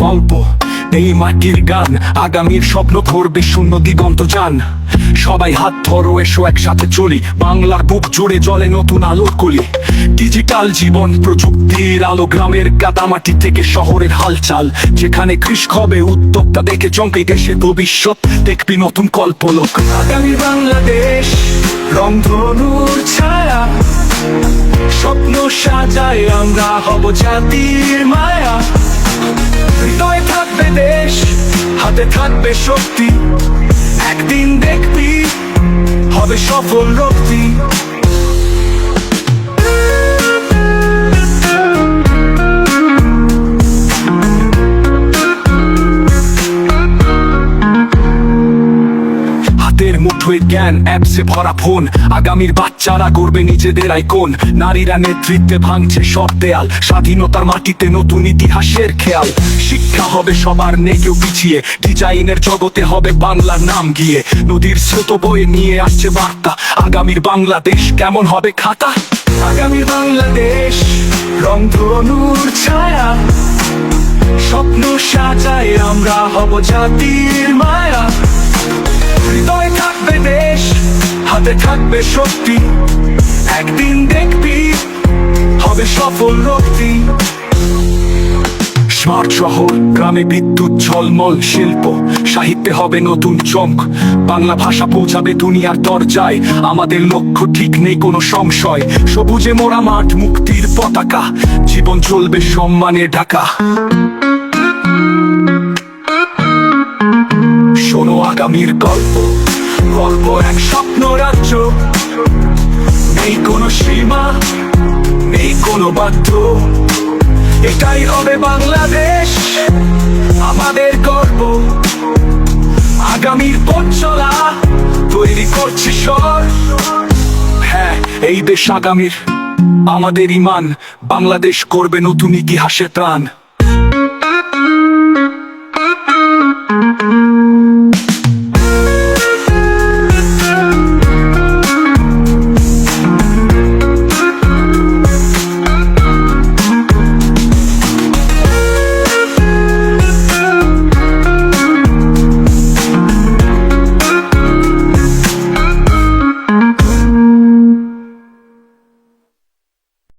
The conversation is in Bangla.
গল্প, এই মাটির গান, আগামীর স্বপ্ন করবে শূন্য দিগন্ত যান। সবাই হাত ধরো, এসো একসাথে চলি, বাংলার বুক জুড়ে জ্বলে নতুন আলোর কলি। ডিজিটাল জীবন, প্রযুক্তির আলো, গ্রামের কাদামাটি থেকে শহরের হালচাল। যেখানে কৃষক হবে উদ্যোক্তা, দেখে চমকে দেশের ভবিষ্যৎ, দেখবি নতুন কল্পলোক। আগামী বাংলাদেশ রংধনুর ছায়া, স্বপ্ন সাজায় আমরা হব জাতির মায়া। হৃদয়ে থাকবে দেশ, হাতে থাকবে শক্তি, একদিন দেখবি হবে সফল রক্তি। হাতের মুঠোয় জ্ঞান, অ্যাপসে ভরা ফোন, আগামীর বাচ্চারা করবে নিজেদের আইকন। নারীরা নেতৃত্বে ভাঙছে সব দেয়াল, স্বাধীনতার মাটিতে নতুন ইতিহাসের খেয়াল। শিক্ষা হবে সবার, নেই কেউ পিছিয়ে, ডিজাইনের জগতে হবে বাংলার নাম গিয়ে। নদীর স্রোত বয়ে নিয়ে আসছে বার্তা, আগামীর বাংলাদেশ কেমন হবে খাতা। আগামীর বাংলাদেশ রংধনুর ছায়া, স্বপ্ন সাজায় আমরা হব জাতির মায়া। হৃদয়ে থাকবে দেশ, হাতে থাকবে শক্তি, একদিন দেখবি হবে সফল রক্তি। স্মার্ট শহর, গ্রামে বিদ্যুৎ ঝলমল, শিল্প সাহিত্যে হবে নতুন চমক। বাংলা ভাষা পৌঁছাবে দুনিয়ার দরজায়, আমাদের লক্ষ্য ঠিক নেই কোনো সংশয়। সবুজে মোরা মাঠ, মুক্তির পতাকা, জীবন চলবে সম্মানে ঢাকা। শোনো আগামীর গল্প, গল্প এক স্বপ্ন রাজ্য। নেই কোনো সীমা, নেই কোনো বাধ্য, এটাই হবে বাংলাদেশ আমাদের গর্ব। আগামীর পথ চলা তৈরি করছি স্বর। হ্যাঁ, এই দেশ আগামীর, আমাদের ইমান, বাংলাদেশ করবে নতুন ইতিহাসে প্রাণ।